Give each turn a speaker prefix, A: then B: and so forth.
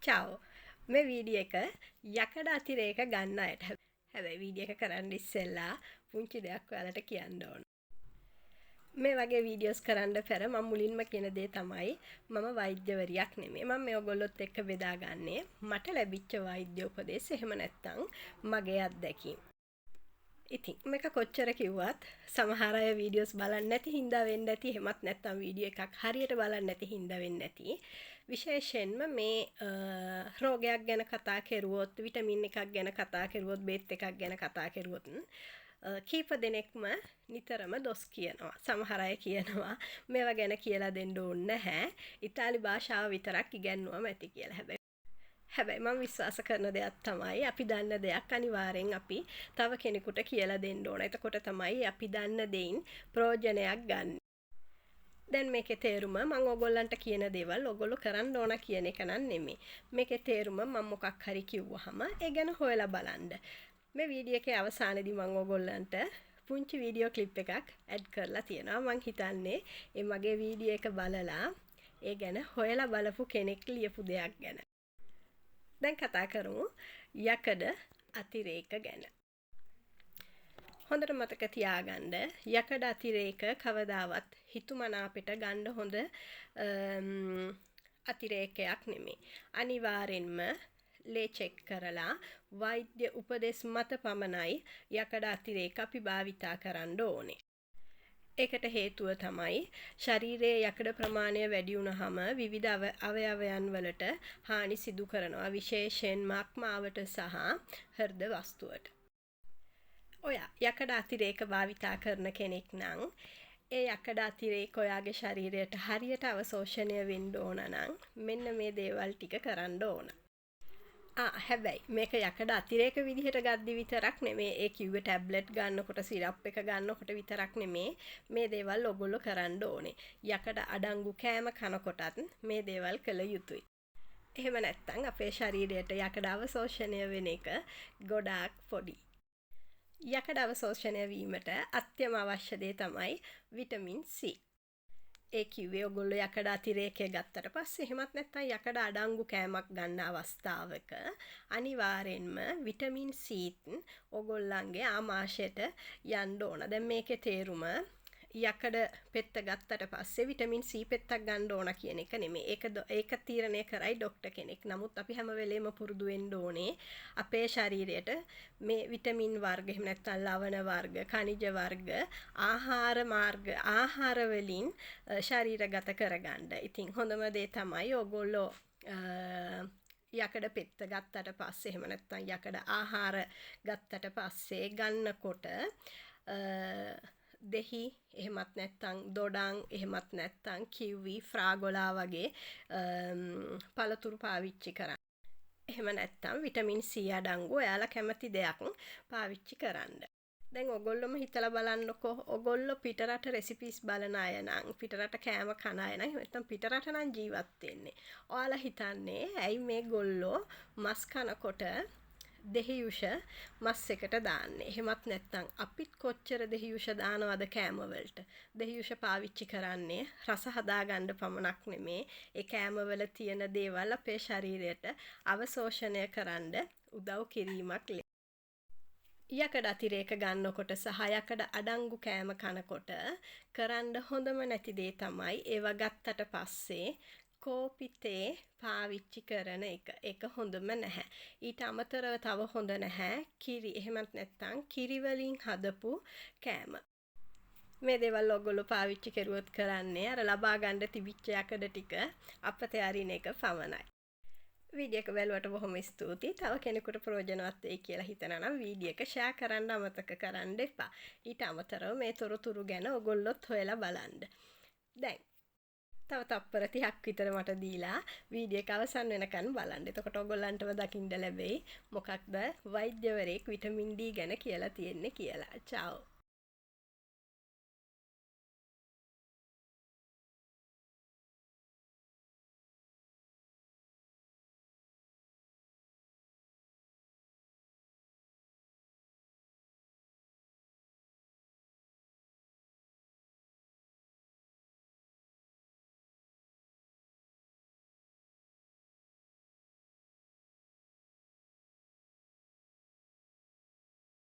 A: චාව් මේ වීඩියෝ එක යකඩ අතිරේක ගන්න අයට. හැබැයි වීඩියෝ එක කරන්න ඉස්සෙල්ලා පුංචි දෙයක් ඔයාලට කියන්න ඕන. මේ වගේ වීඩියෝස් කරන්න පෙර මම මුලින්ම කියන දේ තමයි මම වෛද්‍යවරියක් නෙමෙයි. මම මේ ඔයගොල්ලොත් එක්ක බෙදාගන්නේ මට ලැබිච්ච වෛද්‍ය උපදෙස් එහෙම නැත්නම් මගේ අත්දැකීම්. ඉතින් මේක කොච්චර කිව්වත් සමහර අය වීඩියෝස් බලන්නේ නැති හින්දා වෙන්න ඇති. එහෙමත් නැත්නම් වීඩියෝ එකක් හරියට බලන්නේ නැති හින්දා වෙන්න ඇති. විශේෂයෙන්ම මේ රෝගයක් ගැන කතා කරුවොත්, විටමින් එකක් ගැන කතා කරුවොත්, බේත් එකක් ගැන කතා කරුවොත් කීප දෙනෙක්ම නිතරම දොස් කියනවා. සමහර අය කියනවා මේවා ගැන කියලා දෙන්න ඕනේ නැහැ. ඉතාලි භාෂාව විතරක් ඉගෙනුවම ඇති කියලා. හැබැයි මම විශ්වාස කරන දෙයක් තමයි අපි දන්න දෙයක් අනිවාර්යෙන් අපි තව කෙනෙකුට කියලා දෙන්න ඕන. එතකොට තමයි අපි දන්න දෙයින් ප්‍රයෝජනයක් ගන්න. දැන් මේකේ තේරුම මම ඔයගොල්ලන්ට කියන දේවල් ඔයගොල්ලෝ කරන්න ඕන කියන එක නන් නෙමෙයි. මේකේ තේරුම මම මොකක් හරි කිව්වහම ඒ ගැන හොයලා බලන්න. මේ වීඩියෝ එකේ අවසානයේදී මම ඔයගොල්ලන්ට පුංචි වීඩියෝ ක්ලිප් එකක් ඇඩ් කරලා තියෙනවා. මම හිතන්නේ මේ මගේ වීඩියෝ එක බලලා ඒ ගැන හොයලා බලපු කෙනෙක් ලියපු දෙයක් ගැන. දැන් කතා කරමු යකඩ අතිරේක ගැන. හොඳට මතක තියාගන්න යකඩ අතිරේක කවදාවත් හිතුමනාපෙට ගන්න හොඳ අතිරේකයක් නෙමෙයි. අනිවාර්යෙන්ම ලේ චෙක් කරලා වෛද්‍ය උපදෙස් මත පමණයි යකඩ අතිරේක අපි භාවිතා කරන්න ඕනේ. ඒකට හේතුව තමයි ශරීරයේ යකඩ ප්‍රමාණය වැඩි වුණාම විවිධ අවයවයන් වලට හානි සිදු කරනවා. විශේෂයෙන්ම අක්මාවට සහ හෘද වස්තුවට. ඔයා යකඩ අතිරේක භාවිතා කරන කෙනෙක් නම් ඒ යකඩ අතිරේක ඔයාගේ ශරීරයට හරියට අවශෝෂණය වෙන්න ඕන නම් මෙන්න මේ දේවල් ටික කරන්න ඕන. හැබැයි මේක යකඩ අතිරේක විදිහට ගද්දි විතරක් නෙමේ. ඒ කිව්වේ ටැබ්ලට් ගන්නකොට සිරප් එක ගන්නකොට විතරක් නෙමේ මේ දේවල් ඔයගොල්ලෝ කරන්න ඕනේ. යකඩ අඩංගු කෑම කනකොටත් මේ දේවල් කළ යුතුයි. එහෙම නැත්නම් අපේ ශරීරයට යකඩ අවශෝෂණය වෙන එක ගොඩාක් පොඩි. යකඩ අවශෝෂණය වීමට අත්‍යවශ්‍යම අවශ්‍ය දේ තමයි විටමින් C. ඒ කිව්වේ ඔයගොල්ලෝ යකඩ අතිරේකය ගත්තට පස්සේ එහෙමත් නැත්නම් යකඩ අඩංගු කෑමක් ගන්න අවස්ථාවක අනිවාර්යෙන්ම විටමින් C ඔයගොල්ලන්ගේ ආමාශයට යන්න ඕන. දැන් මේකේ තේරුම යකඩ පෙත්ත ගත්තට පස්සේ විටමින් C පෙත්තක් ගන්න ඕන කියන එක නෙමෙයි. ඒක තීරණය කරයි ડોක්ටර් කෙනෙක්. නමුත් අපි හැම වෙලේම පුරුදු වෙන්න ඕනේ අපේ ශරීරයට මේ විටමින් වර්ග එහෙම නැත්නම් ලවණ වර්ග, ඛනිජ වර්ග, ආහාර වලින් ශරීරගත කරගන්න. ඉතින් හොඳම දේ තමයි ඔයගොල්ලෝ යකඩ පෙත්ත ගත්තට පස්සේ එහෙම නැත්නම් යකඩ ආහාර ගත්තට පස්සේ ගන්නකොට දෙහි එහෙමත් නැත්නම් දොඩම් එහෙමත් නැත්නම් කිව්වි ෆ්‍රාගොලා වගේ පළතුරු පාවිච්චි කරන්න. එහෙම නැත්නම් විටමින් C අඩංගු ඔයාලා කැමති දෙයක් පාවිච්චි කරන්න. දැන් ඔයගොල්ලොම හිතලා බලන්නකෝ ඔයගොල්ලෝ පිටරට රෙසිපීස් බලන අය නම් පිටරට කෑම කන අය නම් නැත්නම් පිටරට නම් ජීවත් වෙන්නේ. ඔයාලා හිතන්නේ ඇයි මේ ගොල්ලෝ මස් කනකොට දෙහියුෂ මස් එකට දාන්නේ. එහෙමත් නැත්නම් අපිත් කොච්චර දෙහියුෂ දානවද කෑම වලට. දෙහියුෂ පාවිච්චි කරන්නේ රස හදාගන්න පමණක් නෙමේ. ඒ කෑම වල තියෙන දේවල් අපේ ශරීරයට අවශෝෂණය කරන්න උදව් කිරීමක් යකඩ අතිරේක ගන්නකොට සහ යකඩ අඩංගු කෑම කනකොට කරන්න හොඳම නැති දේ තමයි ඒවා ගත්තට පස්සේ කෝපි තේ පාවිච්චි කරන එක. ඒක හොඳම නැහැ. ඊට අමතරව තව හොඳ නැහැ කිරි. එහෙමත් නැත්නම් කිරි වලින් හදපු කෑම. මේ දේවල් ඔයගොල්ලෝ පාවිච්චි කරුවොත් කරන්නේ අර ලබා ගන්න තිබිච්ච යකඩ ටික අපතේ අරින එක පමණයි. වීඩියෝ එක බැලුවට බොහොම ස්තුතියි. තව කෙනෙකුට ප්‍රයෝජනවත් වෙයි කියලා හිතනවා නම් වීඩියෝ එක ෂෙයා කරන්න අමතක කරන්න එපා. ඊට අමතරව මේ තොරතුරු ගැන ඔයගොල්ලොත් හොයලා බලන්න. දැන් තව තප්පර 30ක් විතර මට දීලා වීඩියෝ එක අවසන් වෙනකන් බලන්න. එතකොට ඔයගොල්ලන්ටම දකින්න ලැබෙයි මොකක්ද වෛද්‍යවරයෙක් විටමින් D ගැන කියලා තියෙන්නේ කියලා. චාව්.